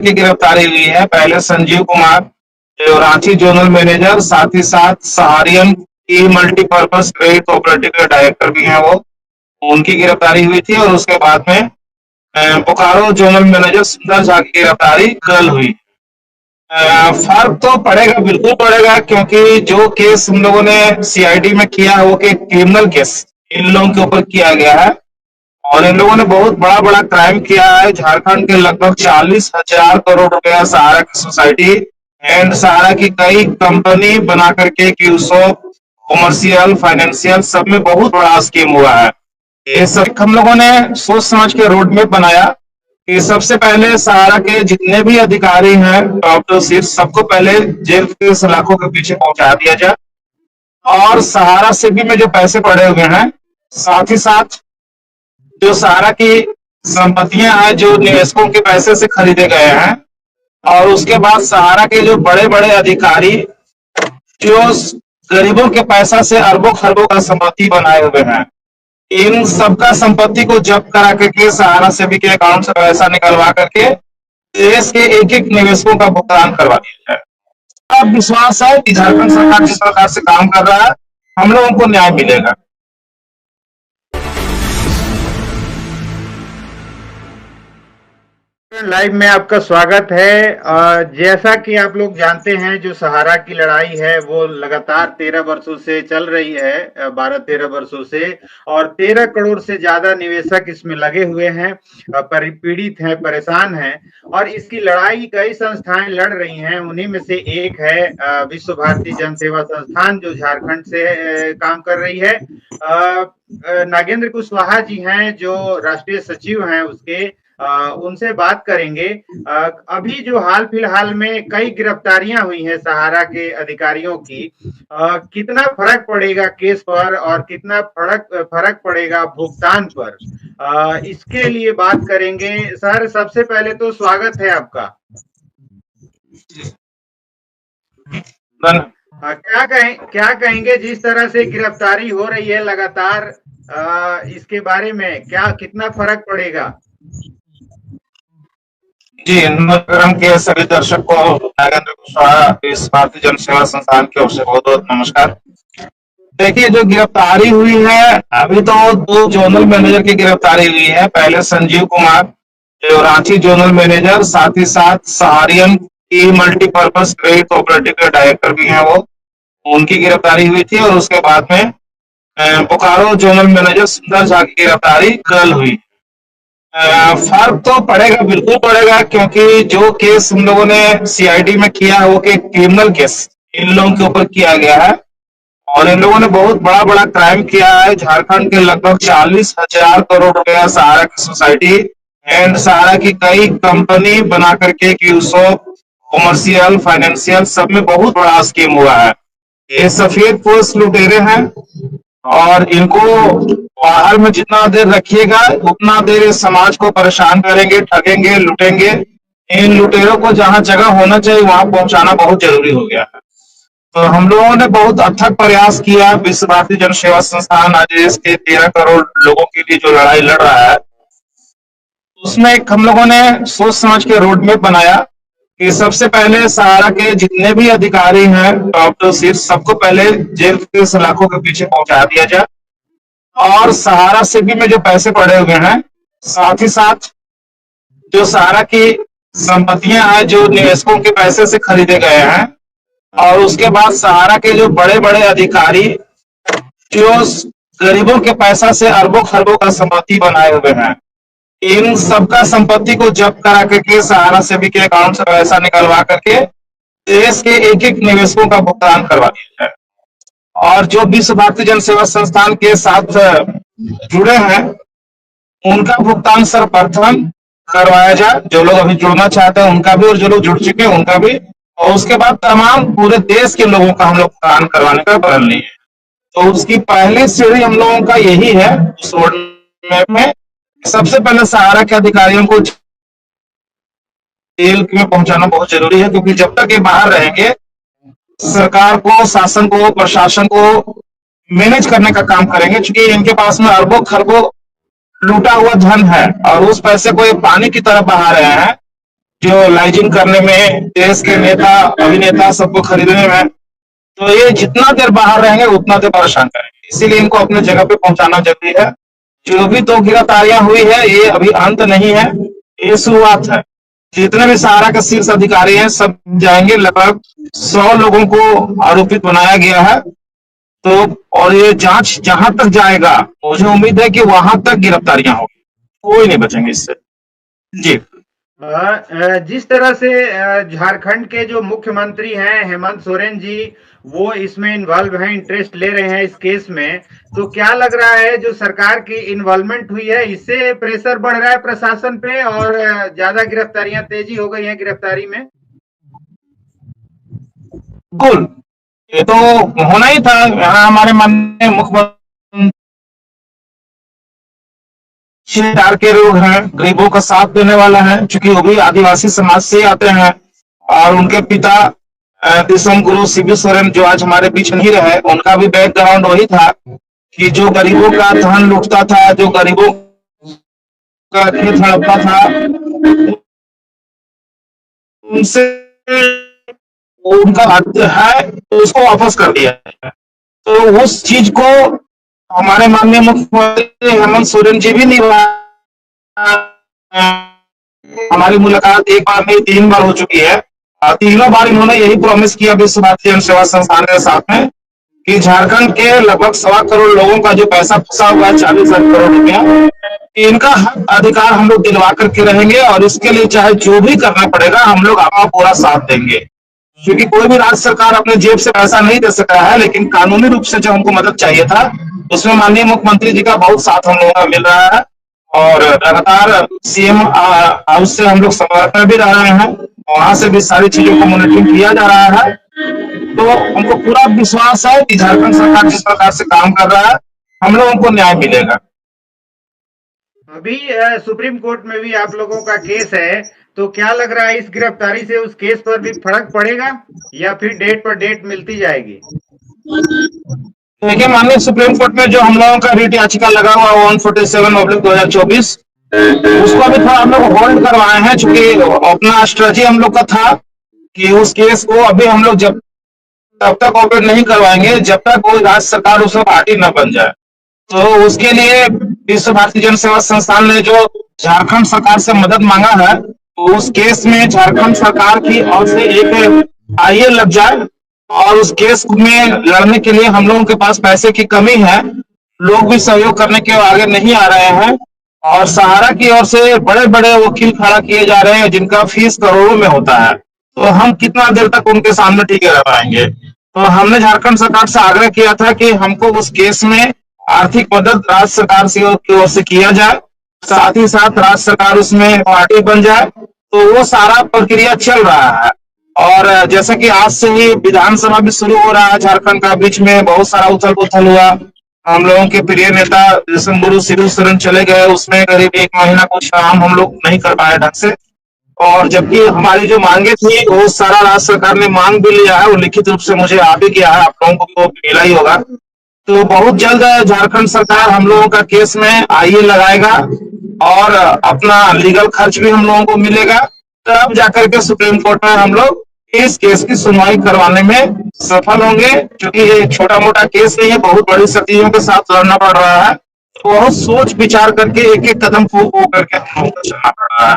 की गिरफ्तारी हुई है। पहले संजीव कुमार जो रांची जोनल मैनेजर, साथ ही साथ सहारियन की मल्टीपर्पज क्रेडिट कोऑपरेटिव के डायरेक्टर भी हैं वो, उनकी गिरफ्तारी हुई थी। और उसके बाद में बोकारो जोनल मैनेजर सुंदर झा की गिरफ्तारी कल हुई। फर्क तो पड़ेगा, बिल्कुल पड़ेगा, क्योंकि जो केस हम लोगों ने सीआईडी में किया है वो क्रिमिनल केस इन लोगों के ऊपर किया गया है। और इन लोगों ने बहुत बड़ा बड़ा क्राइम किया है। झारखंड के लगभग 40,000 करोड़ रुपया सहारा की सोसाइटी एंड सहारा की कई कंपनी बना करके कॉमर्शियल, फाइनेंशियल, सब में बहुत बड़ा स्कीम हुआ है। ये सब हम लोगों ने सोच समझ के रोड मैप बनाया कि सबसे पहले सहारा के जितने भी अधिकारी हैं, टॉप टू शीर्ष, सबको पहले जेल के सलाखों के पीछे पहुंचा दिया जाए। और सहारा से भी में जो पैसे पड़े हुए हैं, साथ ही साथ जो सहारा की संपत्तियां हैं जो निवेशकों के पैसे से खरीदे गए हैं, और उसके बाद सहारा के जो बड़े बड़े अधिकारी जो गरीबों के पैसा से अरबों खरबों का संपत्ति बनाए हुए हैं, इन सबका संपत्ति को जब्त करा करके सहारा सेबी के अकाउंट से पैसा निकलवा करके देश के एक एक निवेशकों का भुगतान करवा दिया जाए। अब विश्वास है कि झारखंड सरकार जिस प्रकार से काम कर रहा है, हम लोगों को न्याय मिलेगा। लाइव में आपका स्वागत है। जैसा कि आप लोग जानते हैं, जो सहारा की लड़ाई है वो लगातार 13 वर्षों से चल रही है, 12-13 वर्षों से, और 13 करोड़ से ज्यादा निवेशक इसमें लगे हुए हैं, पीड़ित हैं, परेशान हैं, और इसकी लड़ाई कई संस्थाएं लड़ रही हैं। उन्हीं में से एक है विश्व भारती जन सेवा संस्थान, जो झारखंड से काम कर रही है। नागेंद्र कुशवाहा जी हैं जो राष्ट्रीय सचिव हैं उसके, उनसे बात करेंगे। अभी जो हाल फिलहाल में कई गिरफ्तारियां हुई हैं सहारा के अधिकारियों की, कितना फर्क पड़ेगा केस पर और कितना फर्क पड़ेगा भुगतान पर, इसके लिए बात करेंगे। सर, सबसे पहले तो स्वागत है आपका। क्या कहेंगे जिस तरह से गिरफ्तारी हो रही है लगातार, इसके बारे में कितना फर्क पड़ेगा? जी, नगरम के सभी दर्शक को नागेंद्र कुशवाहा इस भारतीय जन सेवा संस्थान की ओर से बहुत बहुत नमस्कार। देखिए, जो गिरफ्तारी हुई है, अभी तो 2 जोनल मैनेजर की गिरफ्तारी हुई है। पहले संजीव कुमार जो रांची जोनल मैनेजर, साथ ही साथ सहारियन की मल्टीपर्पज क्रेडिट कोऑपरेटिव के डायरेक्टर भी हैं वो, उनकी गिरफ्तारी हुई थी। और उसके बाद में बोकारो जोनल मैनेजर सुंदर झा की गिरफ्तारी कल हुई। फर्क तो पड़ेगा, बिल्कुल पड़ेगा, क्योंकि जो केस हम लोगों ने सीआईडी में किया है वो क्रिमिनल केस इन लोगों के ऊपर किया गया है। और इन लोगों ने बहुत बड़ा बड़ा क्राइम किया है। झारखंड के लगभग 40,000 करोड़ रुपया सहारा की सोसाइटी एंड सहारा की कई कंपनी बना करके कॉमर्शियल, फाइनेंशियल, सब में बहुत बड़ा स्कीम हुआ है। ये सफेद पोस्ट लुटेरे हैं, और इनको बाहर में जितना देर रखिएगा उतना देर इस समाज को परेशान करेंगे, ठगेंगे, लुटेंगे। इन लुटेरों को जहां जगह होना चाहिए वहां पहुंचाना बहुत जरूरी हो गया है। तो हम लोगों ने बहुत अथक प्रयास किया। विश्व भारती जन सेवा संस्थान आज देश के 13 करोड़ लोगों के लिए जो लड़ाई लड़ रहा है, उसमें एक हम लोगों ने सोच समझ के रोड मैप बनाया कि सबसे पहले सहारा के जितने भी अधिकारी हैं, टॉप टू शीर्ष, सबको पहले जेल के सलाखों के पीछे पहुंचा दिया जाए। और सहारा से भी में जो पैसे पड़े हुए हैं, साथ ही साथ जो सहारा की संपत्तियां हैं जो निवेशकों के पैसे से खरीदे गए हैं, और उसके बाद सहारा के जो बड़े बड़े अधिकारी जो गरीबों के पैसा से अरबों खरबों का संपत्ति बनाए हुए हैं, इन सबका संपत्ति को जब्त करा करके सहारा सेबी के अकाउंट से पैसा निकलवा करके देश के एक एक निवेशकों का भुगतान करवा दिया जाए। और जो विश्व भारती जन सेवा संस्थान के साथ जुड़े हैं, उनका भुगतान सर्वप्रथम करवाया जाए। जो लोग अभी जुड़ना चाहते हैं उनका भी, और जो लोग जुड़ चुके हैं उनका भी। और उसके बाद तमाम पूरे देश के लोगों का हम लोग भुगतान करवाने का प्रण लिए। तो उसकी पहली सीढ़ी हम लोगों का यही है उस रोड मैप में। सबसे पहले सहारा के अधिकारियों को जेल में पहुंचाना बहुत जरूरी है, क्योंकि जब तक ये बाहर रहेंगे, सरकार को, शासन को, प्रशासन को मैनेज करने का काम करेंगे। क्योंकि इनके पास में अरबों खरबों लूटा हुआ धन है, और उस पैसे को ये पानी की तरह बहा रहे हैं। जो लाइजिंग करने में, देश के नेता अभिनेता सबको खरीदने में, तो ये जितना देर बाहर रहेंगे उतना देर परेशान करेंगे। इसीलिए इनको अपने जगह पे पहुंचाना जरूरी है। जो भी तो गिरफ्तारियां हुई है ये अभी अंत नहीं है, ये शुरुआत है। जितने भी सहारा के शीर्ष अधिकारी हैं सब जाएंगे, लगभग 100 लोगों को आरोपित बनाया गया है। तो और ये जांच जहां तक जाएगा मुझे उम्मीद है कि वहां तक गिरफ्तारियां होगी, कोई नहीं बचेंगे इससे। जी जिस तरह से झारखंड के जो मुख्यमंत्री हैं हेमंत सोरेन जी, वो इसमें इन्वॉल्व हैं, इंटरेस्ट ले रहे हैं इस केस में, तो क्या लग रहा है जो सरकार की इन्वॉल्वमेंट हुई है इससे प्रेशर बढ़ रहा है प्रशासन पे और ज्यादा गिरफ्तारियां तेजी हो गई हैं गिरफ्तारी में? बिल्कुल, ये तो होना ही था। यहाँ हमारे माननीय मुख्यमंत्री के लोग हैं, गरीबों का साथ देने वाला है, क्योंकि वो भी आदिवासी समाज से आते हैं। और उनके पिता दिसम गुरु शिबू सोरेन जो आज हमारे बीच नहीं रहे, उनका भी बैकग्राउंड वही था कि जो गरीबों का धन लूटता था, जो गरीबों का खेत हड़पता था, उनसे उनका हक है तो उसको वापस कर दिया है। तो उस चीज को हमारे माननीय मुख्यमंत्री हेमंत सोरेन जी भी निभा। हमारी मुलाकात एक बार नहीं 3 बार हो चुकी है, और तीनों बार इन्होंने यही प्रॉमिस किया विश्व भारती जन सेवा संस्थान के साथ में कि झारखंड के लगभग 1.25 करोड़ लोगों का जो पैसा फंसा हुआ है 40 करोड़ रुपया, इनका हक अधिकार हम लोग दिलवा करके रहेंगे। और इसके लिए चाहे जो भी करना पड़ेगा हम लोग आपका पूरा साथ देंगे, क्योंकि कोई भी राज्य सरकार अपने जेब से पैसा नहीं दे सका है, लेकिन कानूनी रूप से जो हमको मदद चाहिए था उसमें माननीय मुख्यमंत्री जी का बहुत साथ हम लोगों का मिल रहा है। और लगातार सीएम हाउस से हम लोग संपर्क में भी रह रहे हैं, वहां से भी सारी चीजों को मॉनिटरिंग किया जा रहा है। तो हमको पूरा विश्वास है कि झारखंड सरकार जिस प्रकार से काम कर रहा है हम लोगों को न्याय मिलेगा। अभी सुप्रीम कोर्ट में भी आप लोगों का केस है, तो क्या लग रहा है इस गिरफ्तारी से उस केस पर भी फर्क पड़ेगा या फिर डेट पर डेट मिलती जाएगी? देखिए, माननीय सुप्रीम कोर्ट में जो हम लोगों का रिट याचिका लगा हुआ 147/2024, उसको अभी थोड़ा हम लोग होल्ड करवाए हैं, चूंकि अपना स्ट्रेटजी हम लोग का था कि उस केस को अभी हम लोग जब तब तक ऑपरेट नहीं करवाएंगे जब तक कोई राज्य सरकार उसमें पार्टी न बन जाए। तो उसके लिए विश्व भारती जन सेवा संस्थान ने जो झारखंड सरकार से मदद मांगा है, तो उस केस में झारखंड सरकार की ओर से एक आईए लग जाए, और उस केस में लड़ने के लिए हम लोगों के पास पैसे की कमी है, लोग भी सहयोग करने के आगे नहीं आ रहे हैं, और सहारा की ओर से बड़े बड़े वकील खड़ा किए जा रहे हैं जिनका फीस करोड़ों में होता है। तो हम कितना देर तक उनके सामने टिके रह पाएंगे? तो हमने झारखंड सरकार से आग्रह किया था कि हमको उस केस में आर्थिक मदद राज्य सरकार की ओर से किया जाए, साथ ही साथ राज्य सरकार उसमें पार्टी बन जाए। तो वो सारा प्रक्रिया चल रहा है, और जैसे कि आज से ही विधानसभा भी शुरू हो रहा है झारखंड का, बीच में बहुत सारा उथल पुथल हुआ। हम लोगों के प्रिय नेता दिसम गुरु शिबू सोरेन चले गए, उसमें करीब 1 महीना कुछ काम हम लोग नहीं कर पाए ढंग से, और जबकि हमारी जो मांगे थी वो सारा राज्य सरकार ने मांग भी लिया है, वो लिखित रूप से मुझे आ भी गया है, आप लोगों को मिला ही होगा। तो बहुत जल्द झारखंड सरकार हम लोगों का केस में आईए लगाएगा, और अपना लीगल खर्च भी हम लोगों को मिलेगा, तब जाकर के सुप्रीम कोर्ट में हम लोग इस केस की सुनवाई करवाने में सफल होंगे। क्योंकि ये छोटा मोटा केस नहीं है, बहुत बड़ी शक्तियों के साथ लड़ना पड़ रहा है, तो बहुत सोच विचार करके एक एक कदम फूक करके हम लोगों को चलना पड़ रहा है।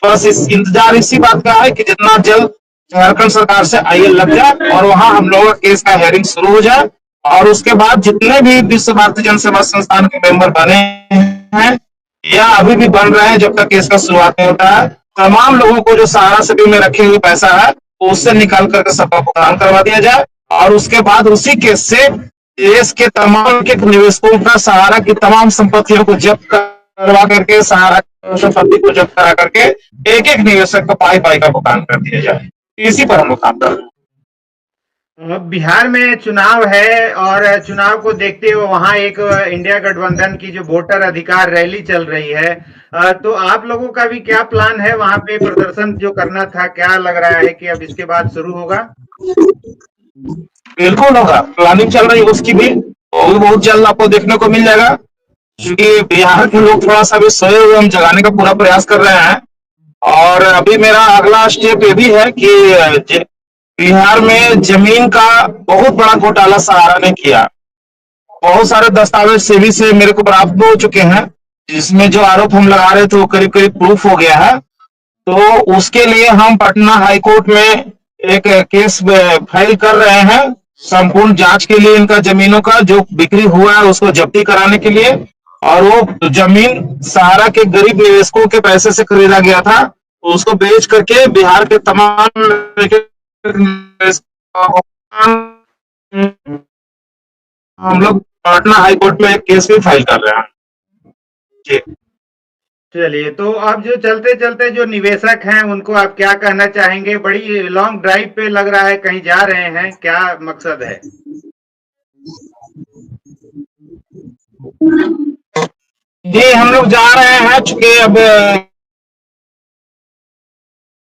बस इस इंतजार इसी बात का है कि जितना जल्द झारखंड सरकार से आईए लग जाए और वहां हम लोगों का केस का हेयरिंग शुरू हो जाए, और उसके बाद जितने भी विश्व भारती जन सेवा संस्थान के मेंबर बने हैं या अभी भी बन रहे हैं, जब तक केस का शुरुआत नहीं होता है, तमाम लोगों को जो सहारा से भी में रखे हुए पैसा है उससे निकाल करके सबका भुगतान करवा दिया जाए, और उसके बाद उसी केस से देश के तमाम के निवेशकों का सहारा की तमाम संपत्तियों को जब्त करवा करके, सहारा संपत्ति को जब्त करा करके एक एक निवेशक को पाई पाई का भुगतान कर दिया जाए। इसी पर हम लोग काम कर रहे हैं। बिहार में चुनाव है और चुनाव को देखते हुए वहां एक इंडिया गठबंधन की जो वोटर अधिकार रैली चल रही है, तो आप लोगों का भी क्या प्लान है वहां पे प्रदर्शन जो करना था? क्या लग रहा है कि अब इसके बाद शुरू होगा? बिल्कुल होगा, प्लानिंग चल रही है उसकी भी, वो भी बहुत जल्द आपको देखने को मिल जाएगा। क्योंकि बिहार के लोग थोड़ा सा भी सोए हुए हम जगाने का पूरा प्रयास कर रहे हैं, और अभी मेरा अगला स्टेप ये भी है कि बिहार में जमीन का बहुत बड़ा घोटाला सहारा ने किया। बहुत सारे दस्तावेज सेबी से मेरे को प्राप्त हो चुके हैं, जिसमें जो आरोप हम लगा रहे थे वो करीब करीब प्रूफ हो गया है। तो उसके लिए हम पटना हाई कोर्ट में एक केस फाइल कर रहे हैं, संपूर्ण जांच के लिए इनका जमीनों का जो बिक्री हुआ है उसको जब्ती कराने के लिए। और वो जमीन सहारा के गरीब निवेशकों के पैसे से खरीदा गया था, उसको बेच करके बिहार के तमाम हम लोग पटना हाई कोर्ट में एक केस भी फाइल कर रहे हैं जी। चलिए, तो अब जो चलते चलते जो निवेशक हैं उनको आप क्या कहना चाहेंगे? बड़ी लॉन्ग ड्राइव पे लग रहा है, कहीं जा रहे हैं, क्या मकसद है? जी हम लोग जा रहे हैं, चूंकि अब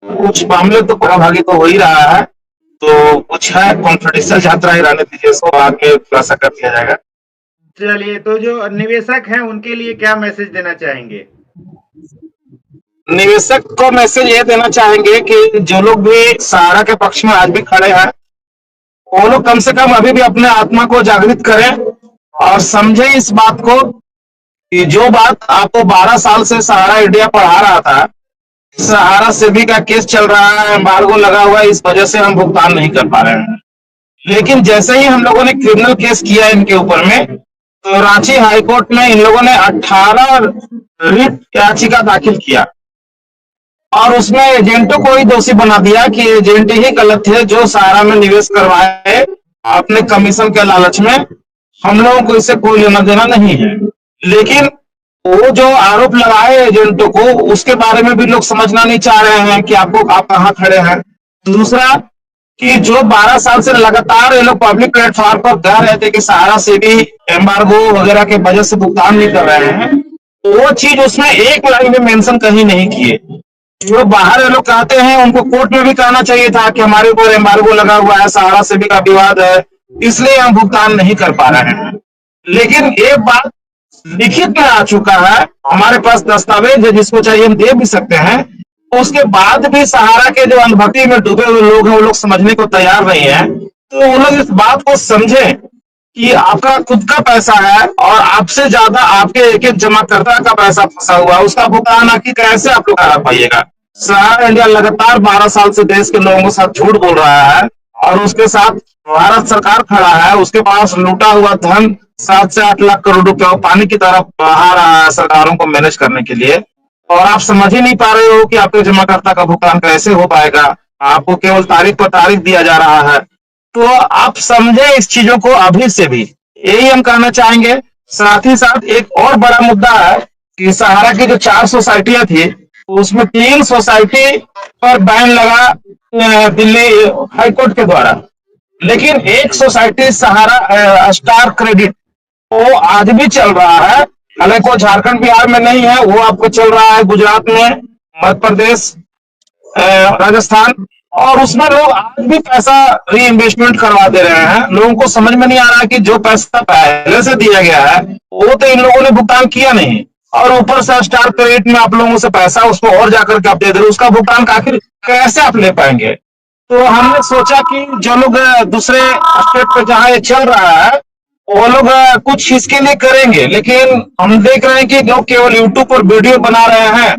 कुछ मामले तो भागी तो हो ही रहा है, तो कुछ है कॉन्फिडेंशियल यात्रा ही रहने दीजिए, इसको बाद में खुलासा कर दिया जाएगा। चलिए, तो जो निवेशक हैं उनके लिए क्या मैसेज देना चाहेंगे? निवेशक को मैसेज ये देना चाहेंगे कि जो लोग भी सहारा के पक्ष में आज भी खड़े हैं, वो लोग कम से कम अभी भी अपने आत्मा को जागृत करें और समझें इस बात को कि जो बात आपको 12 साल से सहारा इंडिया पढ़ा रहा था, सहारा सेबी का केस चल रहा है, एम्बार्गो लगा हुआ है, इस वजह से हम भुगतान नहीं कर पा रहे हैं। लेकिन जैसे ही हम लोगों ने क्रिमिनल केस किया इनके ऊपर में, तो रांची हाईकोर्ट में इन लोगों ने 18 रिट याचिका दाखिल किया और उसमें एजेंटों को ही दोषी बना दिया कि एजेंट ही गलत थे जो सहारा में निवेश करवाए अपने कमीशन के लालच में, हम लोगों को इससे कोई लेना देना नहीं है। लेकिन वो जो आरोप लगाए एजेंटों को, उसके बारे में भी लोग समझना नहीं चाह रहे हैं कि आप कहाँ खड़े हैं। दूसरा कि जो 12 साल से लगातार ये लोग पब्लिक प्लेटफॉर्म पर कह रहे थे कि सहारा से भी एम्बार्गो वगैरह के वजह से भुगतान नहीं कर रहे हैं, तो वो चीज उसमें एक लाइन में मेंशन कहीं नहीं किए। जो बाहर ये लोग कहते हैं उनको कोर्ट में भी कहना चाहिए था कि हमारे ऊपर एम्बार्गो लगा हुआ है, सहारा से भी का विवाद है, इसलिए हम भुगतान नहीं कर पा रहे हैं। लेकिन एक बात लिखित में आ चुका है, हमारे पास दस्तावेज है, जिसको चाहिए हम दे भी सकते हैं। उसके बाद भी सहारा के जो अंधभक्ति में डूबे हुए लोग हैं वो लोग समझने को तैयार नहीं है। तो वो लोग इस बात को समझें कि आपका खुद का पैसा है और आपसे ज्यादा आपके एक एक जमाकर्ता का पैसा फंसा हुआ है, उसका भुगतान आखिर कैसे आप लोग करा पाइएगा? सहारा इंडिया लगातार 12 साल से देश के लोगों के साथ झूठ बोल रहा है और उसके साथ भारत सरकार खड़ा है, उसके पास लूटा हुआ धन 7 से 8 लाख करोड़ रुपए पानी की तरफ बहा रहा है सरकारों को मैनेज करने के लिए, और आप समझ ही नहीं पा रहे हो कि आपके जमाकर्ता का भुगतान कैसे हो पाएगा। आपको केवल तारीख पर तारीख दिया जा रहा है। तो आप समझे इस चीजों को अभी से भी, यही हम कहना चाहेंगे। साथ ही साथ एक और बड़ा मुद्दा है कि सहारा की जो 4 सोसाइटियां थी, उसमें 3 सोसाइटी पर बैन लगा दिल्ली हाईकोर्ट के द्वारा, लेकिन एक सोसाइटी सहारा स्टार क्रेडिट वो आज भी चल रहा है। हालांकि वो झारखंड बिहार में नहीं है, वो आपको चल रहा है गुजरात में, मध्य प्रदेश, राजस्थान, और उसमें लोग आज भी पैसा री इन्वेस्टमेंट करवा दे रहे हैं। लोगों को समझ में नहीं आ रहा कि जो पैसा पहले से दिया गया है वो तो इन लोगों ने भुगतान किया नहीं, और ऊपर से स्टार क्रेडिट में आप लोगों से पैसा उसको और जाकर के आप दे दे रहे, उसका भुगतान आखिर कैसे आप ले पाएंगे? तो हमने सोचा कि जो लोग दूसरे स्टेट पे जहां ये चल रहा है वो लोग कुछ इसके लिए करेंगे, लेकिन हम देख रहे हैं कि लोग केवल यूट्यूब पर वीडियो बना रहे हैं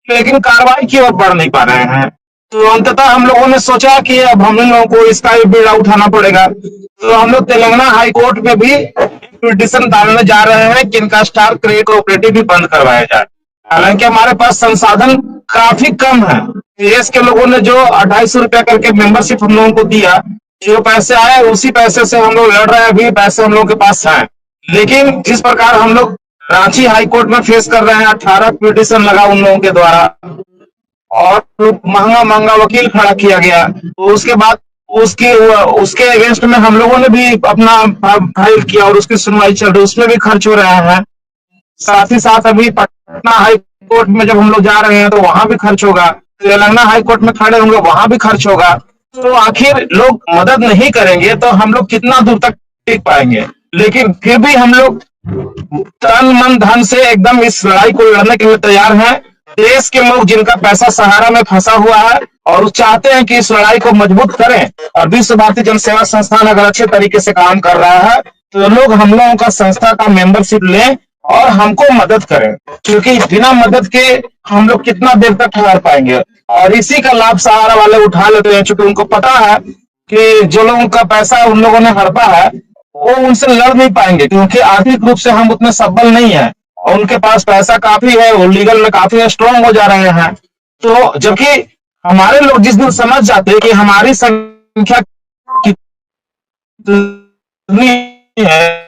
लेकिन कार्रवाई की ओर बढ़ नहीं पा रहे हैं। तो अंततः हम लोगों ने सोचा कि अब हम लोगों को इसका भी बीड़ा उठाना पड़ेगा। तो हम लोग तेलंगाना हाई कोर्ट में भी पिटीशन डालने जा रहे हैं कि इनका स्टार क्रेडिट कोऑपरेटिव भी बंद करवाया जाए। हालांकि हमारे पास संसाधन काफी कम है। देश के लोगों ने जो 250 रुपया करके मेंबरशिप हम लोगों को दिया, जो पैसे आए उसी पैसे से हम लोग लड़ रहे हैं, अभी पैसे हम लोगों के पास हैं। लेकिन जिस प्रकार हम लोग रांची हाई कोर्ट में फेस कर रहे हैं, 18 पिटीशन लगा उन लोगों के द्वारा और महंगा महंगा वकील खड़ा किया गया, तो उसके बाद उसके अगेंस्ट में हम लोगों ने भी अपना फाइल किया और उसकी सुनवाई चल रही, उसमें भी खर्च हो रहे हैं। साथ ही साथ अभी पटना हाई कोर्ट में जब हम लोग जा रहे हैं तो वहां भी खर्च होगा, तेलंगाना हाई कोर्ट में खड़े होंगे वहां भी खर्च होगा। तो आखिर लोग मदद नहीं करेंगे तो हम लोग कितना दूर तक टिक पाएंगे? लेकिन फिर भी हम लोग तन मन धन से एकदम इस लड़ाई को लड़ने के लिए तैयार हैं। देश के लोग जिनका पैसा सहारा में फंसा हुआ है और वो चाहते हैं कि इस लड़ाई को मजबूत करें, और विश्व भारती जन सेवा संस्थान अगर अच्छे तरीके से काम कर रहा है तो लोग हम लोगों का संस्था का मेंबरशिप लें और हमको मदद करें, क्योंकि बिना मदद के हम लोग कितना देर तक लड़ पाएंगे। और इसी का लाभ सहारा वाले उठा लेते हैं, क्योंकि उनको पता है कि जो लोगों का पैसा उन लोगों ने हड़पा है वो उनसे लड़ नहीं पाएंगे, क्योंकि आर्थिक रूप से हम उतने सबल नहीं है और उनके पास पैसा काफी है, वो लीगल में काफी स्ट्रांग हो जा रहे हैं। तो जबकि हमारे लोग जिस दिन समझ जाते हैं कि हमारी संख्या कितनी है,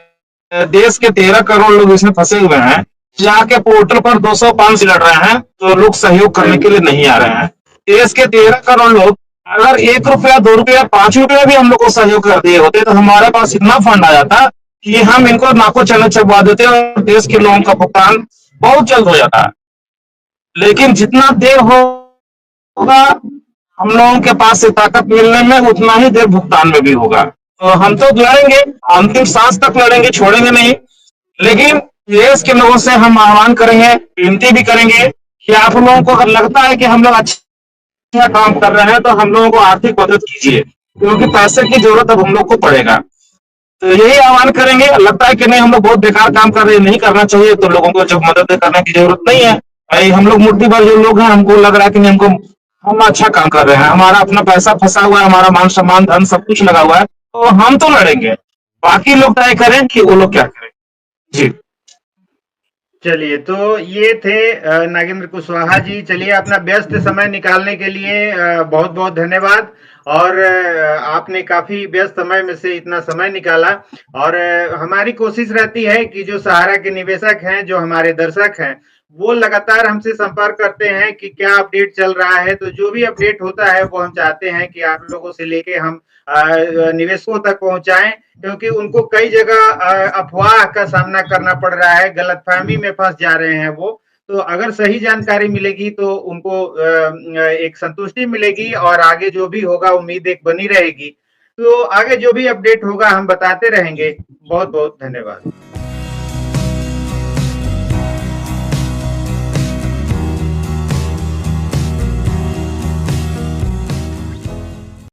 देश के 13 करोड़ लोग इसमें फंसे हुए हैं, जाके पोर्टल पर 200-500 लड़ रहे हैं तो लोग सहयोग करने के लिए नहीं आ रहे हैं। देश के 13 करोड़ लोग अगर 1 रुपया, 2 रुपया, 5 रुपया भी हम लोग को सहयोग कर दिए होते तो हमारे पास इतना फंड आ जाता कि हम इनको नाको चने चबवा देते और देश के लोगों का भुगतान बहुत जल्द हो जाता। लेकिन जितना देर होगा हम लोगों के पास से ताकत मिलने में, उतना ही देर भुगतान में भी होगा। तो हम तो लड़ेंगे, अंतिम सांस तक लड़ेंगे, छोड़ेंगे नहीं। लेकिन देश के लोगों से हम आह्वान करेंगे, विनती भी करेंगे कि आप लोगों को अगर लगता है कि हम लोग अच्छा काम कर रहे हैं तो हम लोगों को आर्थिक मदद कीजिए, क्योंकि पैसे की जरूरत अब हम लोग को पड़ेगा। तो यही आह्वान करेंगे। लगता है कि नहीं हम लोग बहुत बेकार काम कर रहे हैं, नहीं करना चाहिए, तो लोगों को जब मदद करने की जरूरत नहीं है। भाई हम लोग मुट्ठी भर जो लोग हैं, हमको लग रहा है कि नहीं हम अच्छा काम कर रहे हैं, हमारा अपना पैसा फंसा हुआ है, हमारा मान सम्मान धन सब कुछ लगा हुआ है, तो हम तो लड़ेंगे। बाकी लोग तय करें कि वो लोग क्या करें। जी चलिए, तो ये थे नागेंद्र कुशवाहा जी। चलिए, अपना व्यस्त समय निकालने के लिए बहुत बहुत धन्यवाद। और आपने काफी व्यस्त समय में से इतना समय निकाला। और हमारी कोशिश रहती है कि जो सहारा के निवेशक हैं, जो हमारे दर्शक हैं, वो लगातार हमसे संपर्क करते हैं कि क्या अपडेट चल रहा है। तो जो भी अपडेट होता है वो हम चाहते हैं कि आप लोगों से लेके हम निवेशकों तक पहुंचाएं, क्योंकि उनको कई जगह अफवाह का सामना करना पड़ रहा है, गलतफहमी में फंस जा रहे हैं वो। तो अगर सही जानकारी मिलेगी तो उनको एक संतुष्टि मिलेगी और आगे जो भी होगा उम्मीद एक बनी रहेगी। तो आगे जो भी अपडेट होगा हम बताते रहेंगे। बहुत बहुत धन्यवाद।